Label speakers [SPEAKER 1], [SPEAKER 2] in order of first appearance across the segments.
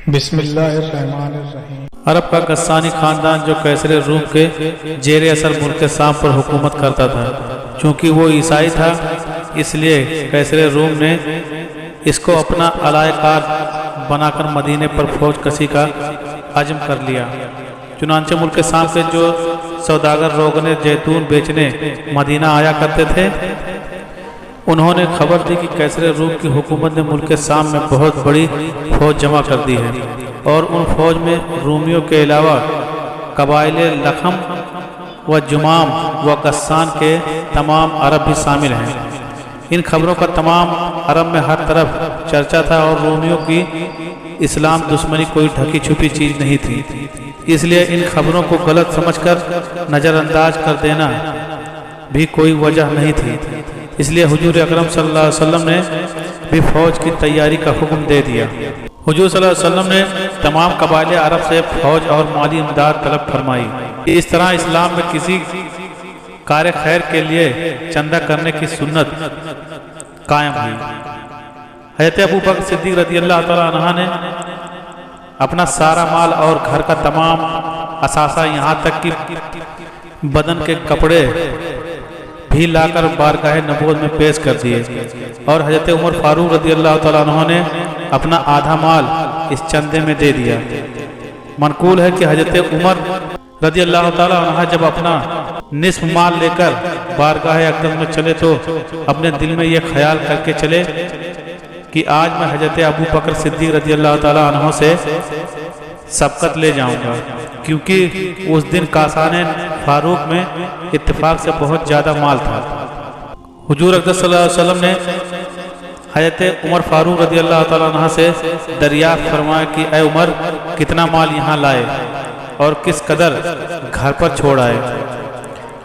[SPEAKER 1] بسم اللہ الرحمن الرحیم۔
[SPEAKER 2] عرب کا غسانی خاندان جو کیسر روم کے زیر اثر ملک شام پر حکومت کرتا تھا، چونکہ وہ عیسائی تھا اس لیے کیسر روم نے اس کو اپنا علاقہ کار بنا کر مدینے پر فوج کشی کا عزم کر لیا۔ چنانچہ ملک شام کے جو سوداگر روغن زیتون بیچنے مدینہ آیا کرتے تھے، انہوں نے خبر دی کہ کیسر روم کی حکومت نے ملک شام میں بہت بڑی فوج جمع کر دی ہے، اور ان فوج میں رومیوں کے علاوہ قبائل لخم و جمام و غسان کے تمام عرب بھی شامل ہیں۔ ان خبروں کا تمام عرب میں ہر طرف چرچا تھا، اور رومیوں کی اسلام دشمنی کوئی ڈھکی چھپی چیز نہیں تھی، اس لیے ان خبروں کو غلط سمجھ کر نظر انداز کر دینا بھی کوئی وجہ نہیں تھی۔ اس لیے حضور اکرم صلی اللہ علیہ وسلم نے بھی فوج کی تیاری کا حکم دے دیا۔ حضور صلی اللہ علیہ وسلم نے تمام قبائل عرب سے فوج اور مالی امداد طلب فرمائی۔ اس طرح اسلام میں کسی کار خیر کے لیے چندہ کرنے کی سنت قائم ہوئی۔ حضرت ابو بکر صدیق رضی اللہ تعالیٰ عنہ نے اپنا سارا مال اور گھر کا تمام اثاثہ، یہاں تک کہ بدن کے کپڑے بھی لا کر بارگاہ نبوت میں پیش کر دیے، اور حضرت عمر فاروق رضی اللہ تعالیٰ عنہ نے اپنا آدھا مال اس چندے میں دے دیا۔ منقول ہے کہ حضرت عمر رضی اللہ تعالیٰ عنہ جب اپنا نصف مال لے کر بارگاہ اقدس میں چلے تو اپنے دل میں یہ خیال کر کے چلے کہ آج میں حضرت ابو بکر صدیق رضی اللہ تعالیٰ عنہ سے سبقت لے جاؤں گا، کیونکہ اس دن کاسان فاروق میں اتفاق سے بہت زیادہ مال تھا۔ حضور اقدس صلی اللہ علیہ وسلم نے حضرت عمر فاروق رضی اللہ تعالیٰ عنہ سے دریافت فرمایا کہ اے عمر، کتنا مال یہاں لائے اور کس قدر گھر پر چھوڑ آئے؟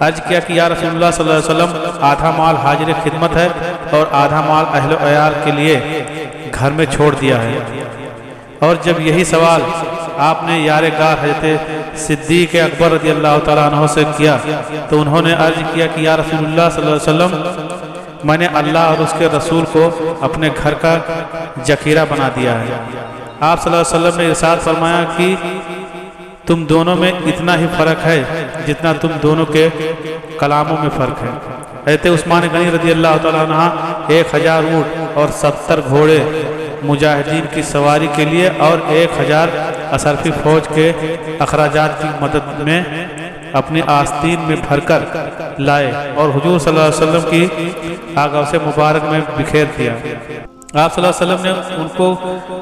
[SPEAKER 2] عرض کیا کہ یا رسول اللہ صلی اللہ علیہ وسلم، آدھا مال حاضر خدمت ہے اور آدھا مال اہل و عیال کے لیے گھر میں چھوڑ دیا ہے۔ اور جب یہی سوال آپ نے یار گار حضرت صدیق اکبر رضی اللہ تعالیٰ عنہ سے کیا تو انہوں نے عرض کیا کہ یا رسول اللہ صلی اللہ علیہ وسلم، میں نے اللہ اور اس کے رسول کو اپنے گھر کا ذخیرہ بنا دیا ہے۔ آپ صلی اللہ علیہ وسلم نے ارشاد فرمایا کہ تم دونوں میں اتنا ہی فرق ہے جتنا تم دونوں کے کلاموں میں فرق ہے۔ حضرت عثمان غنی رضی اللہ تعالیٰ عنہ 1000 اونٹ اور 70 گھوڑے مجاہدین کی سواری کے لیے اور 1000 اشرفی فوج کے اخراجات کی مدد میں اپنی آستین میں بھر کر لائے اور حضور صلی اللہ علیہ وسلم کی آغوش مبارک میں بکھیر دیا۔ آپ صلی اللہ علیہ وسلم نے ان کو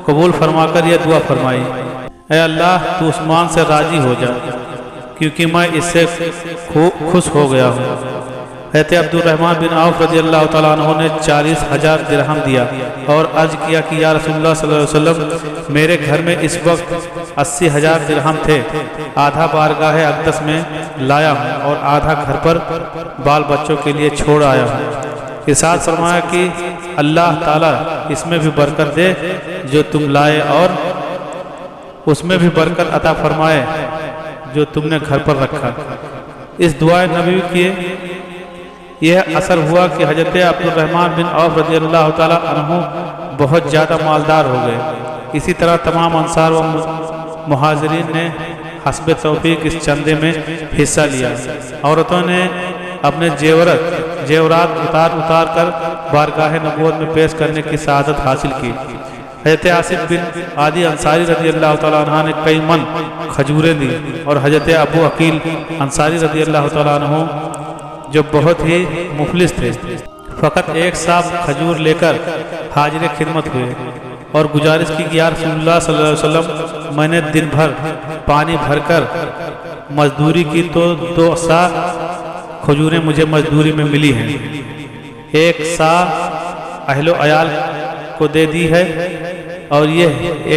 [SPEAKER 2] قبول فرما کر یہ دعا فرمائی، اے اللہ تو عثمان سے راضی ہو جا، کیونکہ میں اس سے خوش ہو گیا ہوں۔ حضرت عبد الرحمن بن عوف رضی اللہ تعالیٰ عنہ نے 40,000 درہم دیا اور عرض کیا کہ یا رسول اللہ صلی اللہ علیہ وسلم، میرے گھر میں اس وقت 80,000 درہم تھے، آدھا بارگاہ اقدس میں لایا ہوں اور آدھا گھر پر بال بچوں کے لیے چھوڑ آیا ہوں۔ ارشاد فرمایا کہ اللہ تعالیٰ اس میں بھی برکت دے جو تم لائے، اور اس میں بھی برکت عطا فرمائے جو تم نے گھر پر رکھا۔ اس دعائے نبی کی یہ اثر ہوا کہ حضرت عبد الرحمن بن عوف رضی اللہ تعالیٰ عنہ بہت زیادہ مالدار ہو گئے۔ اسی طرح تمام انصار و مہاجرین نے حسب توفیق اس چندے میں حصہ لیا۔ عورتوں نے اپنے زیورات اتار کر بارگاہ نبوت میں پیش کرنے کی سعادت حاصل کی۔ حضرت عاصم بن عادی انصاری رضی اللہ تعالیٰ عنہ نے کئی من کھجوریں دی، اور حضرت ابو عقیل انصاری رضی اللہ تعالیٰ عنہ جو بہت ہی مفلس تھے، فقط ایک صاحب کھجور لے کر حاضر خدمت ہوئے اور گزارش کی کہ یا رسول اللہ صلی اللہ علیہ وسلم، میں نے دن بھر پانی بھر کر مزدوری کی تو 2 سا کھجوریں مجھے مزدوری میں ملی ہیں، 1 سا اہل و عیال کو دے دی ہے اور یہ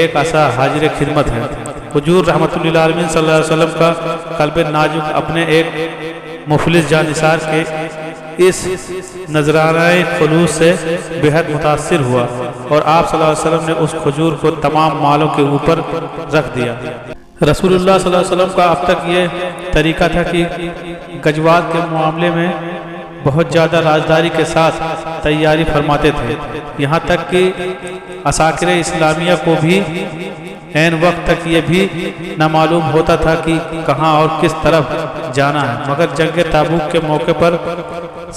[SPEAKER 2] 1 عصا حاضر خدمت ہے۔ حضور رحمت اللہ علیہ صلی اللہ علیہ وسلم کا قلب نازک اپنے ایک مفلس جانثار کے اس نذرانہ خلوص سے بہت متاثر ہوا، اور آپ صلی اللہ علیہ وسلم نے اس کھجور کو تمام مالوں کے اوپر رکھ دیا۔ رسول اللہ صلی اللہ علیہ وسلم کا اب تک یہ طریقہ تھا کہ غزوات کے معاملے میں بہت زیادہ رازداری کے ساتھ تیاری فرماتے تھے، یہاں تک کہ عساکر اسلامیہ کو بھی عین وقت تک یہ بھی نہ معلوم ہوتا تھا کہ کہاں اور کس طرف جانا ہے، مگر جنگ تابوک کے موقع پر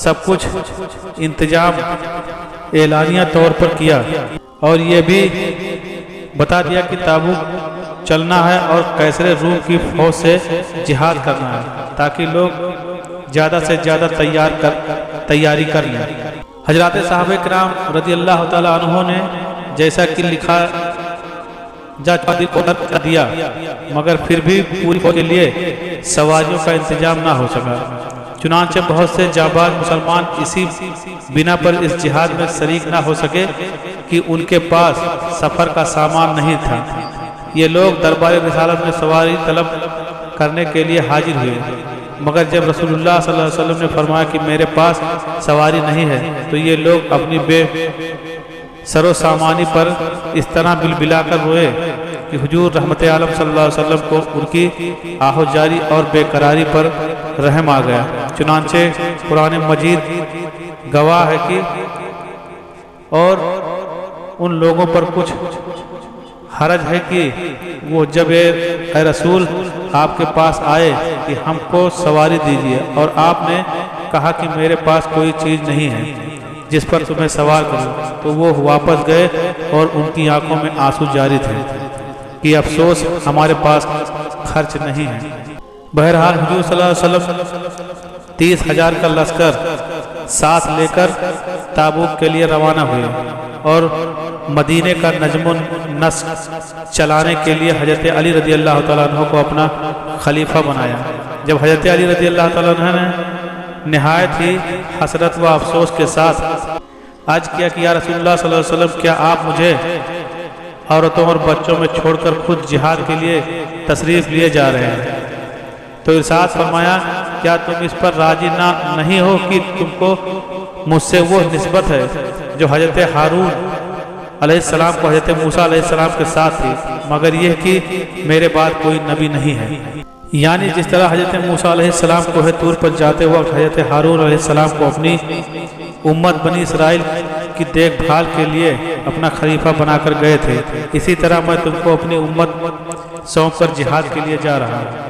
[SPEAKER 2] سب کچھ انتظام اعلانیہ طور پر کیا اور یہ بھی بتا دیا کہ تابوک چلنا ہے اور قیصر روم کی فوج سے جہاد کرنا ہے تاکہ لوگ زیادہ سے زیادہ تیاری کر لیں۔ حضرات صحابہ کرام رضی اللہ تعالیٰ عنہ نے جیسا کہ لکھا جا دیا، مگر پھر بھی پوری فوج کے لیے سواریوں کا انتظام نہ ہو سکا، چنانچہ بہت سے جانباز مسلمان اسی بنا پر اس جہاد میں شریک نہ ہو سکے کہ ان کے پاس سفر کا سامان نہیں تھا۔ یہ لوگ دربار رسالت میں سواری طلب کرنے کے لیے حاضر ہوئے، مگر جب رسول اللہ صلی اللہ علیہ وسلم نے فرمایا کہ میرے پاس سواری نہیں ہے تو یہ لوگ اپنی بے سر و سامانی پر اس طرح بلبلا کر روئے کہ حضور رحمت عالم صلی اللہ علیہ وسلم کو ان کی آہو جاری اور بے قراری پر رحم آ گیا۔ چنانچہ قرآن مجید گواہ ہے کہ اور ان لوگوں پر کچھ حرج ہے کہ وہ جب اے رسول آپ کے پاس آئے کہ ہم کو سواری دیجیے اور آپ نے کہا کہ میرے پاس کوئی چیز نہیں ہے جس پر تمہیں سوار کروں، تو وہ واپس گئے اور ان کی آنکھوں میں آنسو جاری تھے کہ افسوس ہمارے پاس خرچ نہیں ہے۔ بہرحال حضور صلی اللہ علیہ وسلم 30,000 کا لشکر ساتھ لے کر تابوک کے لیے روانہ ہوئے اور مدینے کا نظم و نسق چلانے کے لیے حضرت علی رضی اللہ تعالیٰ عنہ کو اپنا خلیفہ بنایا۔ جب حضرت علی رضی اللہ تعالیٰ عنہ نے نہایت ہی حسرت و افسوس کے ساتھ عرض کیا کہ یا رسول اللہ صلی اللہ علیہ وسلم، کیا آپ مجھے عورتوں اور بچوں میں چھوڑ کر خود جہاد کے لیے تشریف لیے جا رہے ہیں؟ تو ارشاد فرمایا، کیا تم اس پر راضی نہیں ہو کہ تم کو مجھ سے وہ نسبت ہے جو حضرت ہارون علیہ السلام کو حضرت موسیٰ علیہ السلام کے ساتھ تھی، مگر یہ کہ میرے بعد کوئی نبی نہیں ہے۔ یعنی جس طرح حضرت موسیٰ علیہ السلام کو طور پر جاتے وقت حضرت ہارون علیہ السلام کو اپنی امت بنی اسرائیل کی دیکھ بھال کے لیے اپنا خلیفہ بنا کر گئے تھے، اسی طرح میں تم کو اپنی امت سونپ کر جہاد کے لیے جا رہا ہوں۔